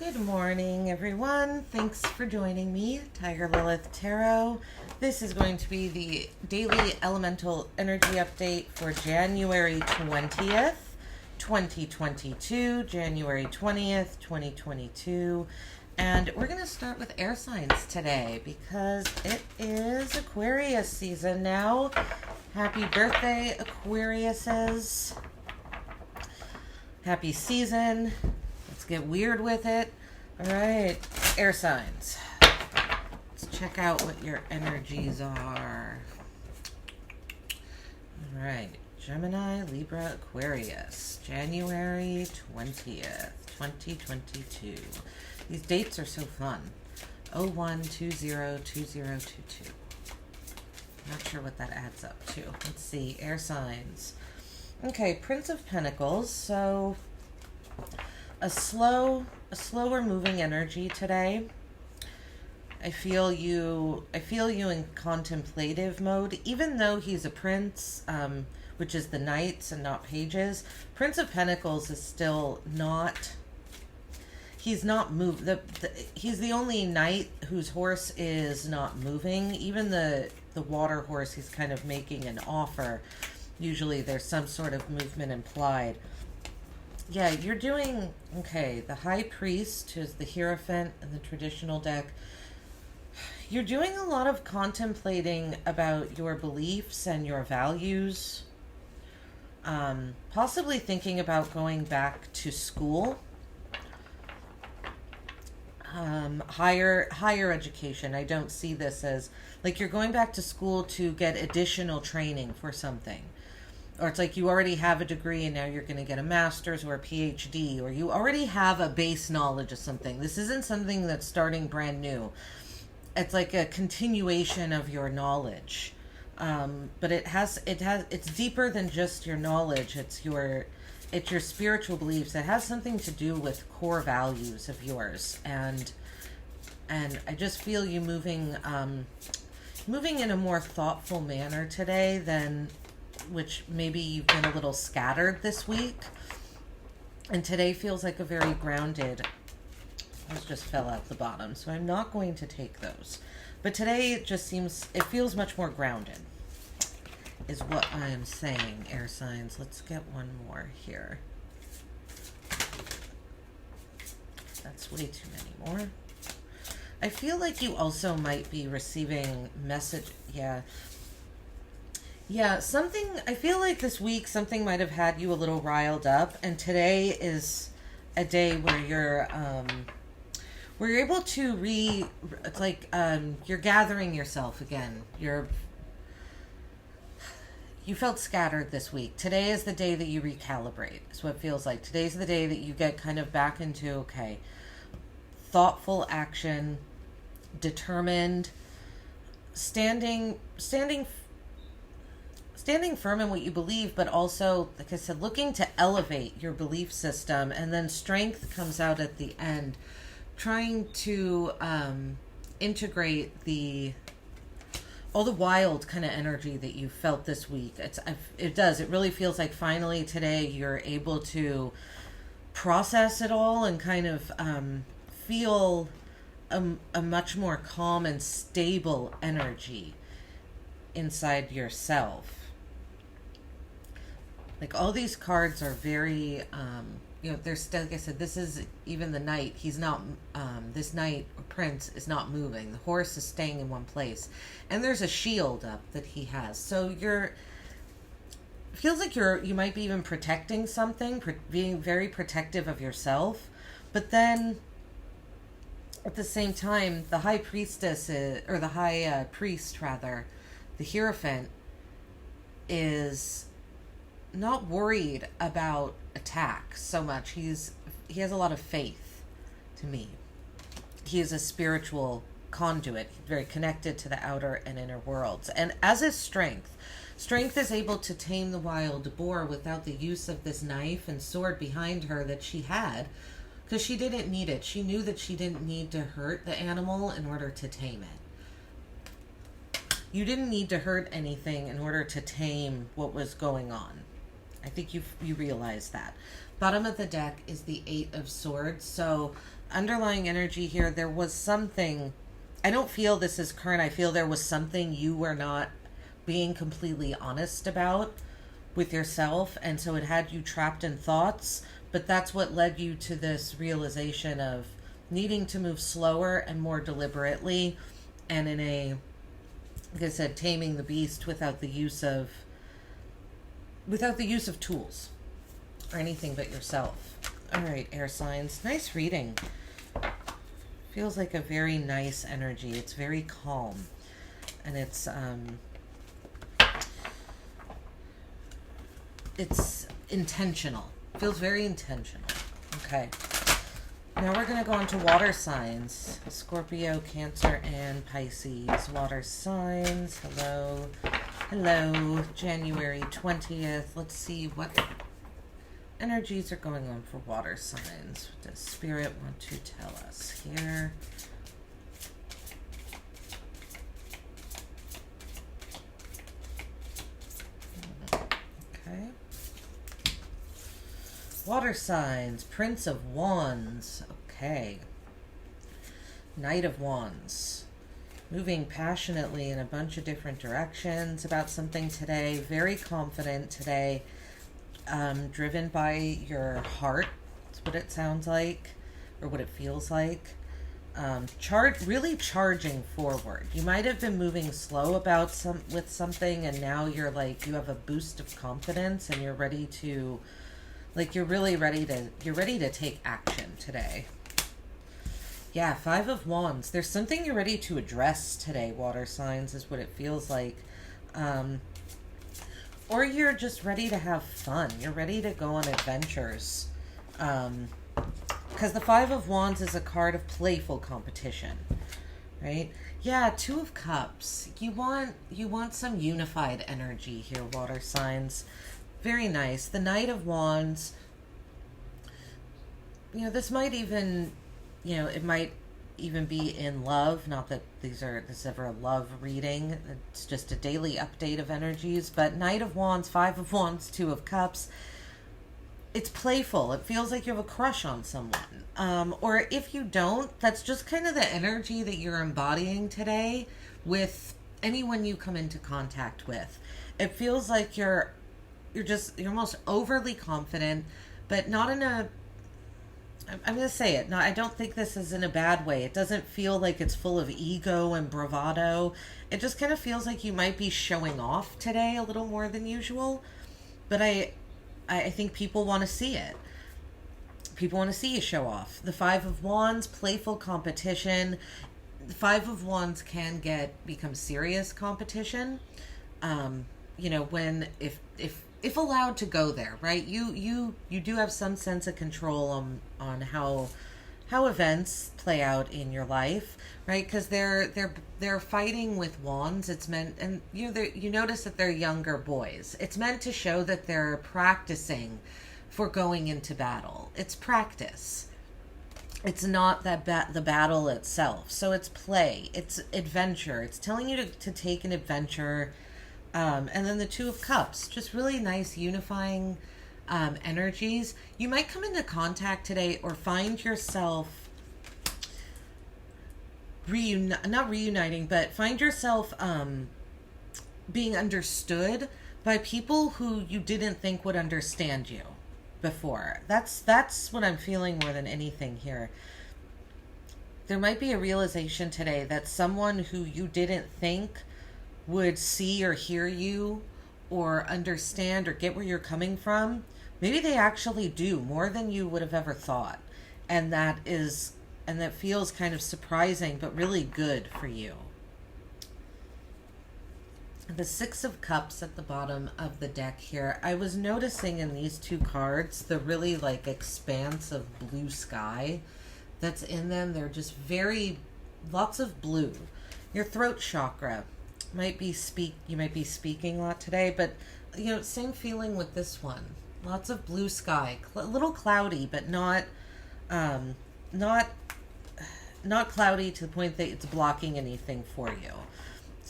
Good morning, everyone. Thanks for joining me, Tiger Lilith Tarot. This is going to be the daily elemental energy update for January 20th, 2022, January 20th, 2022. And we're going to start with air signs today because it is Aquarius season now. Happy birthday, Aquariuses. Happy season. Let's get weird with it. All right, air signs. Let's check out what your energies are. All right, Gemini, Libra, Aquarius, January 20th, 2022. These dates are so fun. 01202022. Not sure what that adds up to. Let's see, air signs. Okay, Prince of Pentacles. So a slower moving energy today. I feel you in contemplative mode, even though he's a prince, which is the knights and not pages. Prince of Pentacles is still not. He's not moved. He's the only knight whose horse is not moving. Even the water horse, he's kind of making an offer. Usually there's some sort of movement implied. Yeah, you're doing, okay, the High Priest, who's the Hierophant in the traditional deck. You're doing a lot of contemplating about your beliefs and your values. Possibly thinking about going back to school. Higher education. I don't see this as, like, you're going back to school to get additional training for something. Or it's like you already have a degree and now you're going to get a master's or a PhD, or you already have a base knowledge of something. This isn't something that's starting brand new. It's like a continuation of your knowledge. But it's deeper than just your knowledge. It's your spiritual beliefs. It has something to do with core values of yours. And I just feel you moving in a more thoughtful manner today than, which maybe you've been a little scattered this week. And today feels like a very grounded, those just fell out the bottom, so I'm not going to take those. But today it feels much more grounded, is what I'm saying, air signs. Let's get one more here. That's way too many more. I feel like you also might be receiving message, Yeah, something, I feel like this week something might have had you a little riled up, and today is a day where you're able to it's like, you're gathering yourself again. You felt scattered this week. Today is the day that you recalibrate, is what it feels like. Today's the day that you get kind of back into, okay, thoughtful action, determined, standing firm in what you believe, but also, like I said, looking to elevate your belief system. And then strength comes out at the end, trying to integrate all the wild kind of energy that you felt this week. It really feels like finally today you're able to process it all and kind of feel a much more calm and stable energy inside yourself. Like, all these cards are very, there's, like I said, this is even the knight. He's not, this knight or prince is not moving. The horse is staying in one place. And there's a shield up that he has. So feels like you might be even protecting something, being very protective of yourself. But then, at the same time, the high priestess, or the high priest rather, the Hierophant, is not worried about attack so much. He has a lot of faith, to me. He is a spiritual conduit, very connected to the outer and inner worlds. And as is strength is able to tame the wild boar without the use of this knife and sword behind her that she had, because she didn't need it. She knew that she didn't need to hurt the animal in order to tame it. You didn't need to hurt anything in order to tame what was going on. I think you realize that. Bottom of the deck is the Eight of Swords. So underlying energy here, there was something, I don't feel this is current. I feel there was something you were not being completely honest about with yourself. And so it had you trapped in thoughts. But that's what led you to this realization of needing to move slower and more deliberately, and in a, like I said, taming the beast without the use of tools or anything but yourself. All right, air signs. Nice reading. Feels like a very nice energy. It's very calm, and it's intentional. Feels very intentional. Okay. Now we're going to go on to water signs. Scorpio, Cancer, and Pisces. Water signs. Hello. Hello. January 20th. Let's see what energies are going on for water signs. What does Spirit want to tell us here? Okay. Water signs, Prince of Wands. Okay. Knight of Wands. Moving passionately in a bunch of different directions about something today. Very confident today. Driven by your heart. That's what it sounds like. Or what it feels like. Really charging forward. You might have been moving slow with something, and now you're like, you have a boost of confidence and you're ready to, like, you're ready to take action today. Yeah, Five of Wands. There's something you're ready to address today, water signs, is what it feels like. Or you're just ready to have fun. You're ready to go on adventures. Because the Five of Wands is a card of playful competition, right? Yeah, Two of Cups. You want some unified energy here, water signs. Very nice. The Knight of Wands, this might even, it might even be in love. Not that this is ever a love reading. It's just a daily update of energies. But Knight of Wands, Five of Wands, Two of Cups. It's playful. It feels like you have a crush on someone. Or if you don't, that's just kind of the energy that you're embodying today with anyone you come into contact with. It feels like you're almost overly confident, but not in a, I'm going to say it. No, I don't think this is in a bad way. It doesn't feel like it's full of ego and bravado. It just kind of feels like you might be showing off today a little more than usual. But I think people want to see it. People want to see you show off. The Five of Wands, playful competition. The Five of Wands can become serious competition. If allowed to go there, right? You do have some sense of control on how events play out in your life, right? Because they're fighting with wands. It's meant, and you notice that they're younger boys. It's meant to show that they're practicing for going into battle. It's practice. It's not the battle itself. So it's play. It's adventure. It's telling you to take an adventure. And then the Two of Cups, just really nice unifying energies. You might come into contact today or find yourself not reuniting, but find yourself being understood by people who you didn't think would understand you before. That's what I'm feeling more than anything here. There might be a realization today that someone who you didn't think would see or hear you or understand or get where you're coming from, maybe they actually do, more than you would have ever thought. And that feels kind of surprising, but really good for you. The Six of Cups at the bottom of the deck here. I was noticing in these two cards, the really like expanse of blue sky that's in them. They're just lots of blue. Your throat chakra. You might be speaking a lot today, but same feeling with this one. Lots of blue sky, a little cloudy, but not cloudy to the point that it's blocking anything for you.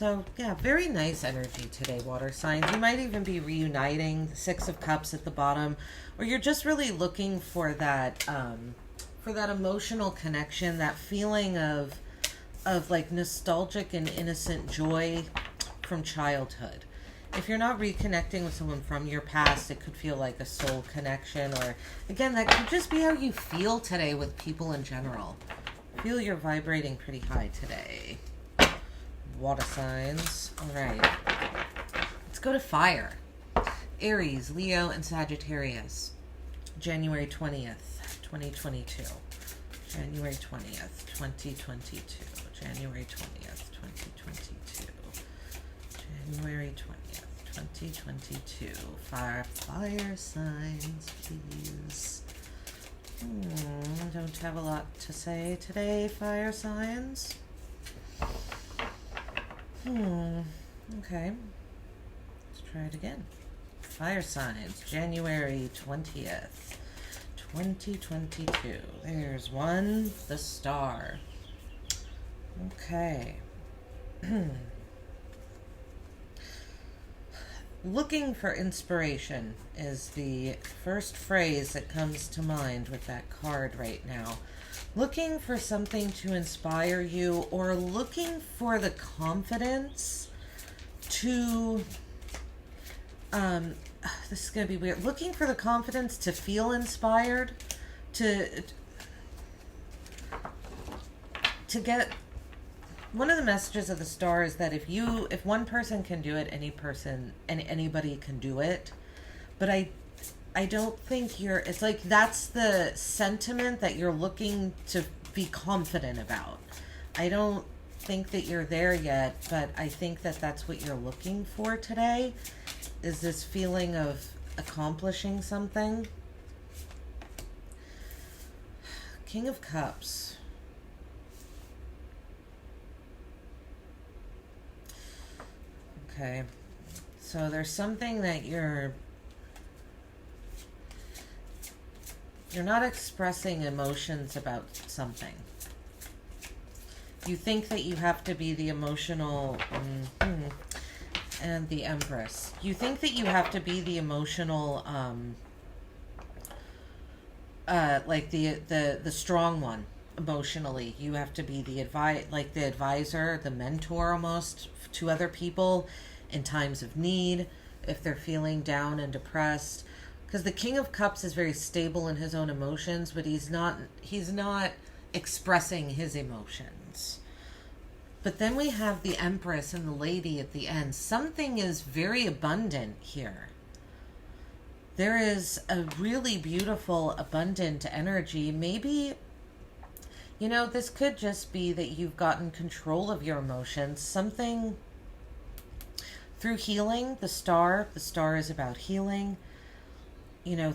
So, yeah, very nice energy today, water signs. You might even be reuniting, the Six of Cups at the bottom, or you're just really looking for that emotional connection, that feeling of like nostalgic and innocent joy from childhood. If you're not reconnecting with someone from your past, it could feel like a soul connection, or again, that could just be how you feel today with people in general. Feel you're vibrating pretty high today. Water signs. All right. Let's go to fire. Aries, Leo, and Sagittarius. January 20th, 2022. January 20th, 2022. January 20th, 2022. January 20th, 2022. Fire signs, please. Don't have a lot to say today, fire signs. Okay. Let's try it again. Fire signs, January 20th, 2022. There's one, the star. Okay. Looking for inspiration is the first phrase that comes to mind with that card right now. Looking for something to inspire you, or looking for the confidence to, this is going to be weird. Looking for the confidence to feel inspired, to get, one of the messages of the star is that if one person can do it, anybody can do it. But I don't think it's like that's the sentiment that you're looking to be confident about. I don't think that you're there yet, but I think that that's what you're looking for today, is this feeling of accomplishing something. King of Cups. Okay. So there's something that you're not expressing emotions about something. You think that you have to be the emotional, and the Empress. You think that you have to be the emotional, like the strong one emotionally. You have to be the advisor, the mentor almost to other people in times of need, if they're feeling down and depressed. Because the King of Cups is very stable in his own emotions, but he's not expressing his emotions. But then we have the Empress and the Lady at the end. Something is very abundant here. There is a really beautiful, abundant energy. Maybe, this could just be that you've gotten control of your emotions. Something through healing, the star is about healing.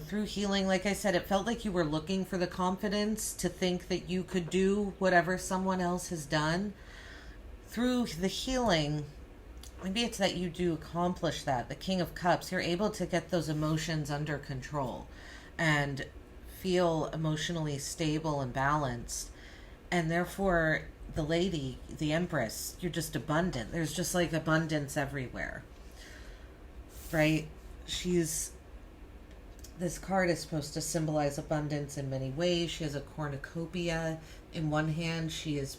Through healing, like I said, it felt like you were looking for the confidence to think that you could do whatever someone else has done. Through the healing, maybe it's that you do accomplish that. The King of Cups, you're able to get those emotions under control and feel emotionally stable and balanced. And therefore, the Lady, the Empress, you're just abundant. There's just like abundance everywhere. Right? This card is supposed to symbolize abundance in many ways. She has a cornucopia in one hand. She is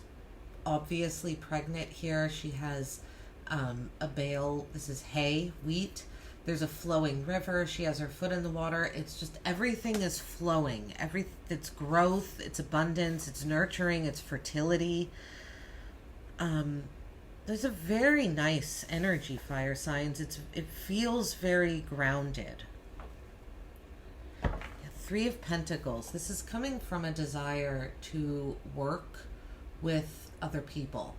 obviously pregnant here. She has a bale. This is hay, wheat. There's a flowing river. She has her foot in the water. It's just everything is flowing. It's growth, it's abundance, it's nurturing, it's fertility. There's a very nice energy, fire signs. It feels very grounded. Three of Pentacles. This is coming from a desire to work with other people.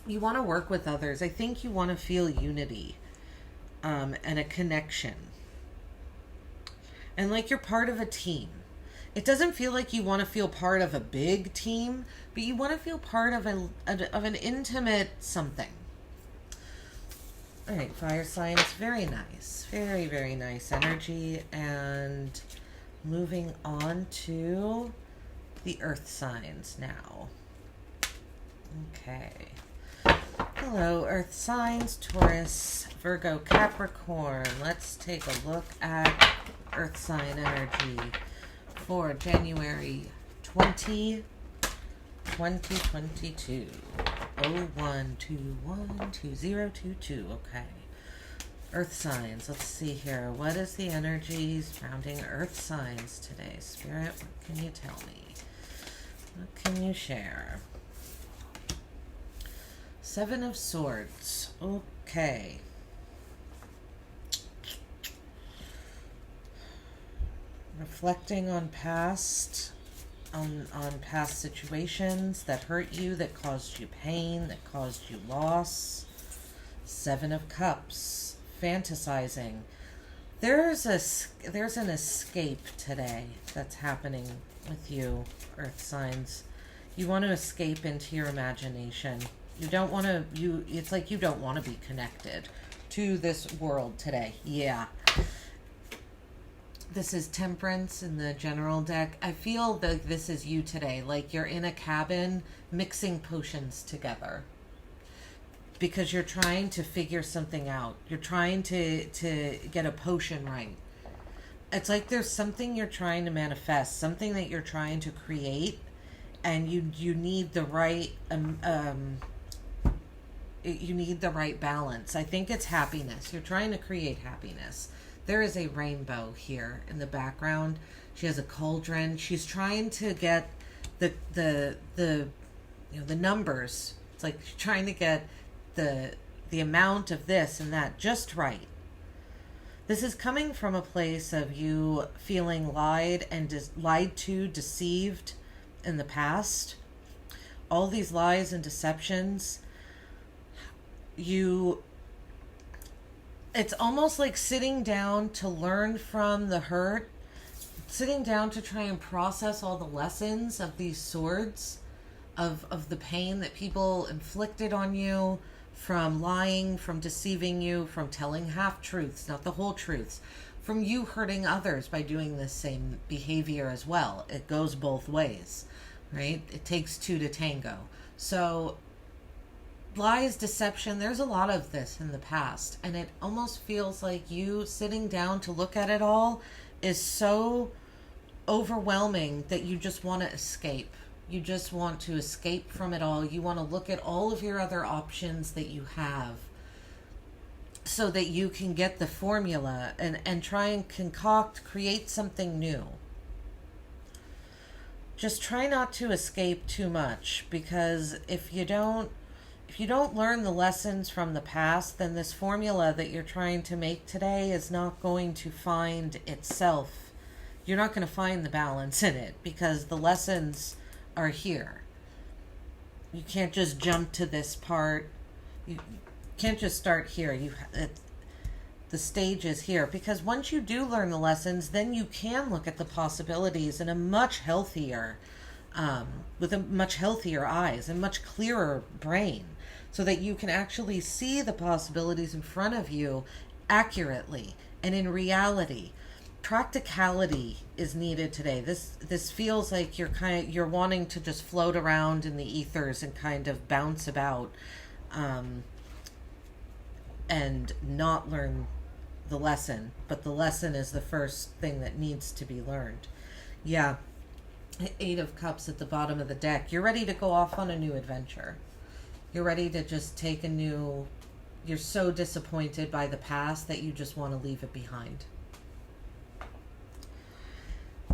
You want to work with others. I think you want to feel unity and a connection. And like you're part of a team. It doesn't feel like you want to feel part of a big team, but you want to feel part of an intimate something. All right, fire signs. Very nice. Very, very nice energy. And moving on to the earth signs now. Okay. Hello, Earth signs, Taurus, Virgo, Capricorn. Let's take a look at Earth sign energy for January 2022. 01212022. Okay. Earth signs. Let's see here. What is the energy surrounding Earth signs today? Spirit, what can you tell me? What can you share? Seven of Swords. Okay. Reflecting on past situations that hurt you, that caused you pain, that caused you loss. Seven of Cups. Fantasizing. There's an escape today that's happening with you, Earth signs. You want to escape into your imagination. You don't want to, it's like you don't want to be connected to this world today. Yeah. This is Temperance in the general deck. I feel that this is you today. Like you're in a cabin mixing potions together because you're trying to figure something out. You're trying to get a potion right. It's like there's something you're trying to manifest, something that you're trying to create, and you need the right you need the right balance. I think it's happiness. You're trying to create happiness. There is a rainbow here in the background. She has a cauldron. She's trying to get the numbers. It's like she's trying to get the amount of this and that just right. This is coming from a place of you feeling lied to, deceived in the past. All these lies and deceptions. It's almost like sitting down to learn from the hurt, sitting down to try and process all the lessons of these swords, of the pain that people inflicted on you, from lying, from deceiving you, from telling half-truths, not the whole truths, from you hurting others by doing this same behavior as well. It goes both ways, right? It takes two to tango. So lies, deception, there's a lot of this in the past, and it almost feels like you sitting down to look at it all is so overwhelming that you just want to escape. You just want to escape from it all. You want to look at all of your other options that you have so that you can get the formula and try and create something new. Just try not to escape too much, because if you don't learn the lessons from the past, then this formula that you're trying to make today is not going to find itself. You're not going to find the balance in it because the lessons are here. You can't just jump to this part. You can't just start here. The stage is here, because once you do learn the lessons, then you can look at the possibilities in a much healthier, with a much healthier eyes and much clearer brain, so that you can actually see the possibilities in front of you accurately and in reality. Practicality is needed today. This feels like you're wanting to just float around in the ethers and kind of bounce about, and not learn the lesson. But the lesson is the first thing that needs to be learned. Yeah. Eight of Cups at the bottom of the deck. You're ready to go off on a new adventure. You're ready to just take you're so disappointed by the past that you just want to leave it behind.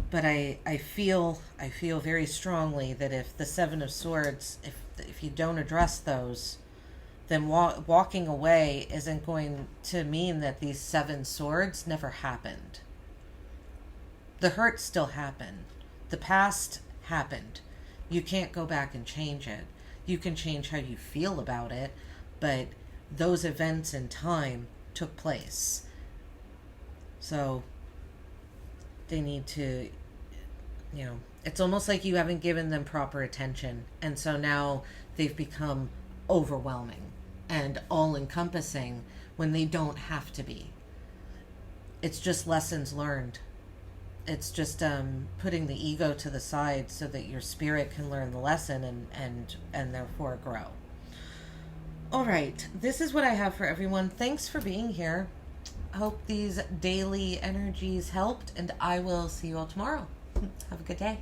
But I feel very strongly that if the Seven of Swords, if you don't address those, then walking away isn't going to mean that these seven swords never happened. The hurt still happened. The past happened. You can't go back and change it. You can change how you feel about it, but those events in time took place. So they need to, it's almost like you haven't given them proper attention. And so now they've become overwhelming and all-encompassing when they don't have to be. It's just lessons learned. It's just putting the ego to the side so that your spirit can learn the lesson and therefore grow. All right, this is what I have for everyone. Thanks for being here. Hope these daily energies helped, and I will see you all tomorrow. Have a good day.